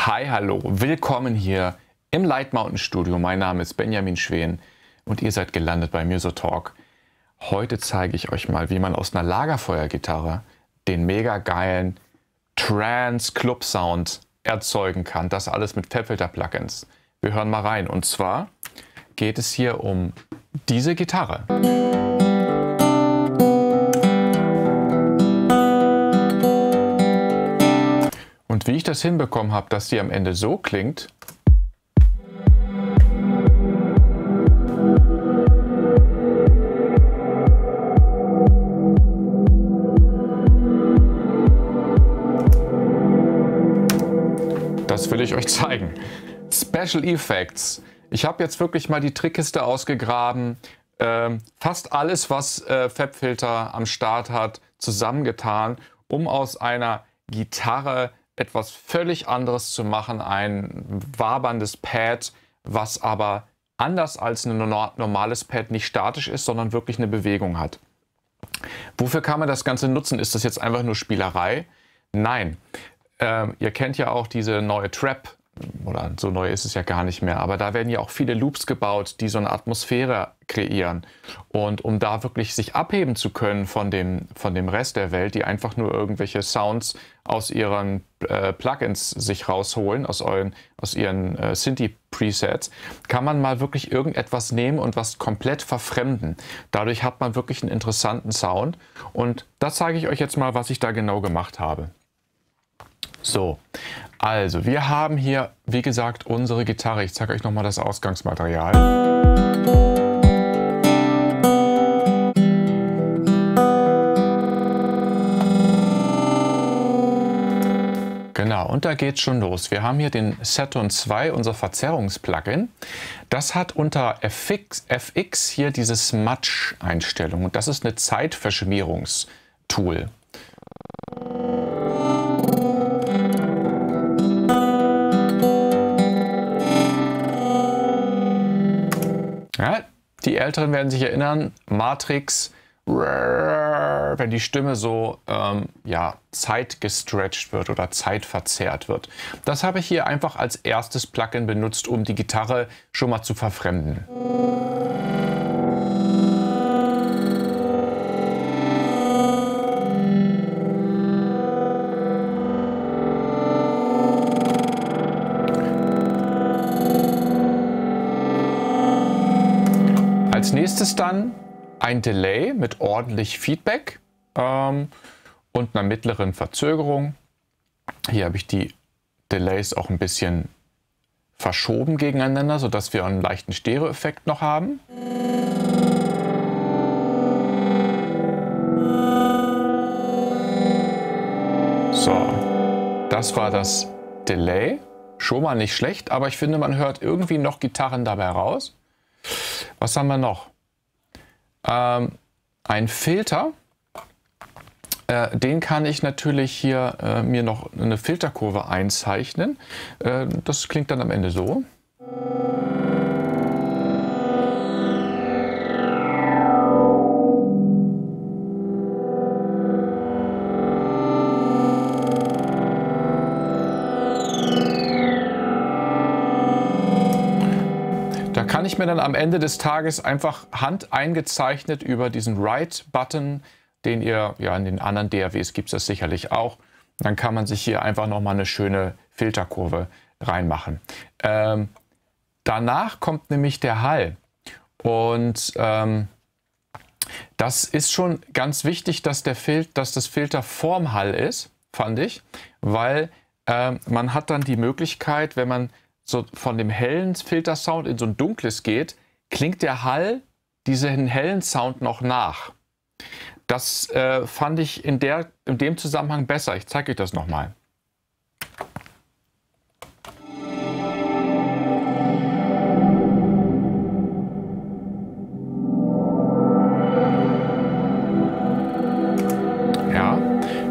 Hi, hallo, willkommen hier im Light Mountain Studio. Mein Name ist Benjamin Schwen und ihr seid gelandet bei Musotalk. Heute zeige ich euch mal, wie man aus einer Lagerfeuergitarre den mega geilen Trance-Club-Sound erzeugen kann. Das alles mit Fabfilter-Plugins. Wir hören mal rein. Und zwar geht es hier um diese Gitarre. Und wie ich das hinbekommen habe, dass die am Ende so klingt, das will ich euch zeigen. Special Effects. Ich habe jetzt wirklich mal die Trickkiste ausgegraben, fast alles, was Fabfilter am Start hat, zusammengetan, um aus einer Gitarre etwas völlig anderes zu machen, ein waberndes Pad, was aber anders als ein normales Pad nicht statisch ist, sondern wirklich eine Bewegung hat. Wofür kann man das Ganze nutzen? Ist das jetzt einfach nur Spielerei? Nein. Ihr kennt ja auch diese neue Trap, oder so neu ist es ja gar nicht mehr, aber da werden ja auch viele Loops gebaut, die so eine Atmosphäre kreieren. Und um da wirklich sich abheben zu können von dem Rest der Welt, die einfach nur irgendwelche Sounds aus ihren Plugins sich rausholen, aus ihren Synthi-Presets, kann man mal wirklich irgendetwas nehmen und was komplett verfremden. Dadurch hat man wirklich einen interessanten Sound. Und das zeige ich euch jetzt mal, was ich da genau gemacht habe. So, also wir haben hier, wie gesagt, unsere Gitarre. Ich zeige euch nochmal das Ausgangsmaterial. Genau, und da geht's schon los. Wir haben hier den Saturn 2, unser Verzerrungsplugin. Das hat unter FX hier diese Smudge-Einstellung. Und das ist eine Zeitverschmierungstool. Ja, die Älteren werden sich erinnern, Matrix, wenn die Stimme so ja, zeitgestretched wird oder zeitverzerrt wird. Das habe ich hier einfach als erstes Plugin benutzt, um die Gitarre schon mal zu verfremden. Als nächstes dann ein Delay mit ordentlich Feedback und einer mittleren Verzögerung. Hier habe ich die Delays auch ein bisschen verschoben gegeneinander, sodass wir einen leichten Stereo-Effekt noch haben. So, das war das Delay. Schon mal nicht schlecht, aber ich finde, man hört irgendwie noch Gitarren dabei raus. Was haben wir noch? Ein Filter. Den kann ich natürlich hier mir noch eine Filterkurve einzeichnen. Das klingt dann am Ende so. Da kann ich mir dann am Ende des Tages einfach handeingezeichnet über diesen Write-Button, den ihr ja in den anderen DAWs gibt es das sicherlich auch, dann kann man sich hier einfach nochmal eine schöne Filterkurve reinmachen. Danach kommt nämlich der Hall. Und das ist schon ganz wichtig, dass das Filter vorm Hall ist, fand ich, weil man hat dann die Möglichkeit, wenn man so von dem hellen Filtersound in so ein dunkles geht, klingt der Hall diesen hellen Sound noch nach. Das fand ich in dem Zusammenhang besser. Ich zeige euch das nochmal. Ja,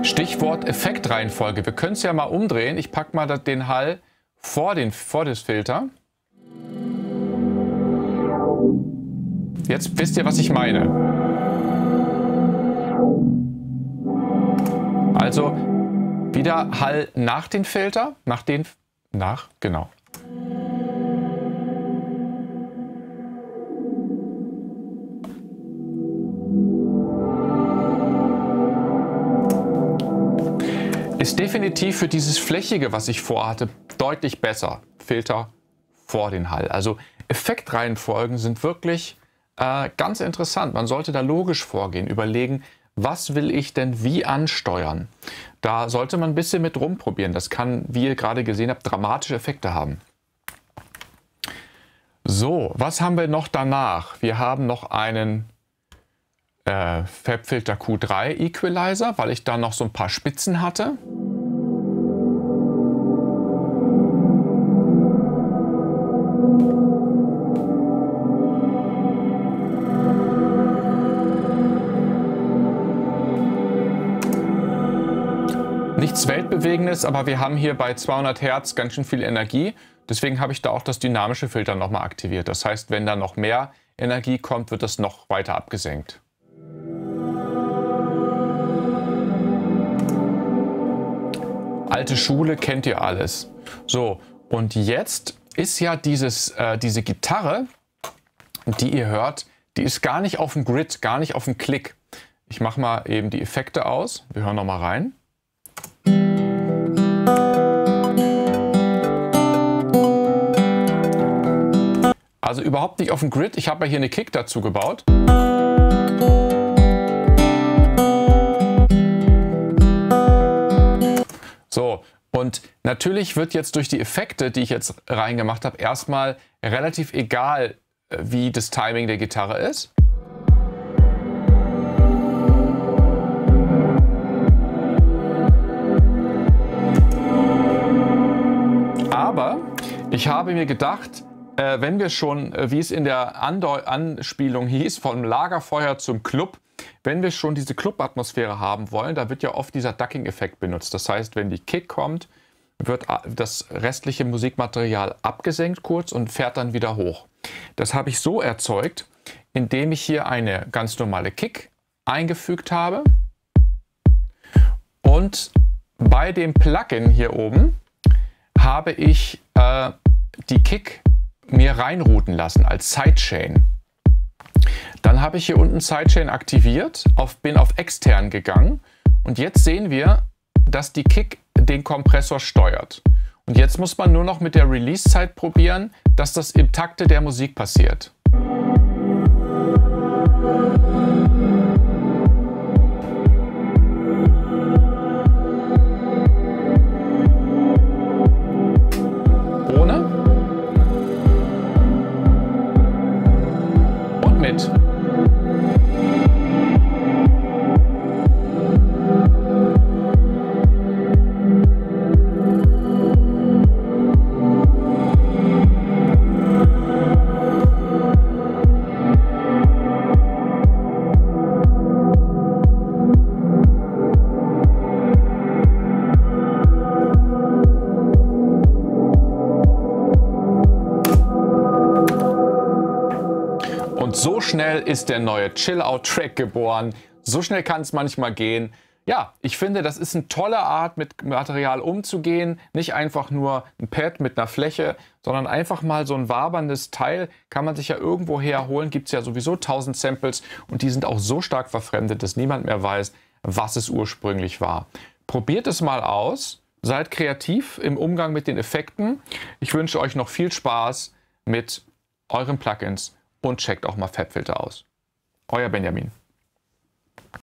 Stichwort Effektreihenfolge. Wir können es ja mal umdrehen. Ich packe mal den Hall vor das Filter. Jetzt wisst ihr, was ich meine. Also wieder Hall nach den Filter, nach den nach, genau. Ist definitiv für dieses Flächige, was ich vorhatte, deutlich besser. Filter vor den Hall. Also Effektreihenfolgen sind wirklich ganz interessant. Man sollte da logisch vorgehen, überlegen, was will ich denn wie ansteuern. Da sollte man ein bisschen mit rumprobieren. Das kann, wie ihr gerade gesehen habt, dramatische Effekte haben. So, was haben wir noch danach? Wir haben noch einen FabFilter Q3 Equalizer, weil ich da noch so ein paar Spitzen hatte. Nichts Weltbewegendes, aber wir haben hier bei 200 Hertz ganz schön viel Energie. Deswegen habe ich da auch das dynamische Filter nochmal aktiviert. Das heißt, wenn da noch mehr Energie kommt, wird das noch weiter abgesenkt. Alte Schule, kennt ihr alles. So, und jetzt ist ja diese Gitarre, die ihr hört, die ist gar nicht auf dem Grid, gar nicht auf dem Klick. Ich mache mal eben die Effekte aus. Wir hören noch mal rein. Also überhaupt nicht auf dem Grid. Ich habe ja hier eine Kick dazu gebaut. So, und natürlich wird jetzt durch die Effekte, die ich jetzt reingemacht habe, erstmal relativ egal, wie das Timing der Gitarre ist. Aber ich habe mir gedacht, wenn wir schon, wie es in der Anspielung hieß, vom Lagerfeuer zum Club, wenn wir schon diese Club-Atmosphäre haben wollen, da wird ja oft dieser Ducking-Effekt benutzt. Das heißt, wenn die Kick kommt, wird das restliche Musikmaterial abgesenkt kurz und fährt dann wieder hoch. Das habe ich so erzeugt, indem ich hier eine ganz normale Kick eingefügt habe. Und bei dem Plugin hier oben habe ich die Kick mir reinrouten lassen als Sidechain. Dann habe ich hier unten Sidechain aktiviert, bin auf extern gegangen und jetzt sehen wir, dass die Kick den Kompressor steuert. Und jetzt muss man nur noch mit der Release-Zeit probieren, dass das im Takte der Musik passiert. Ohne und mit. Und so schnell ist der neue Chill-Out-Track geboren. So schnell kann es manchmal gehen. Ja, ich finde, das ist eine tolle Art, mit Material umzugehen. Nicht einfach nur ein Pad mit einer Fläche, sondern einfach mal so ein waberndes Teil. Kann man sich ja irgendwo herholen. Gibt es ja sowieso 1000 Samples und die sind auch so stark verfremdet, dass niemand mehr weiß, was es ursprünglich war. Probiert es mal aus. Seid kreativ im Umgang mit den Effekten. Ich wünsche euch noch viel Spaß mit euren Plugins und checkt auch mal FabFilter aus. Euer Benjamin.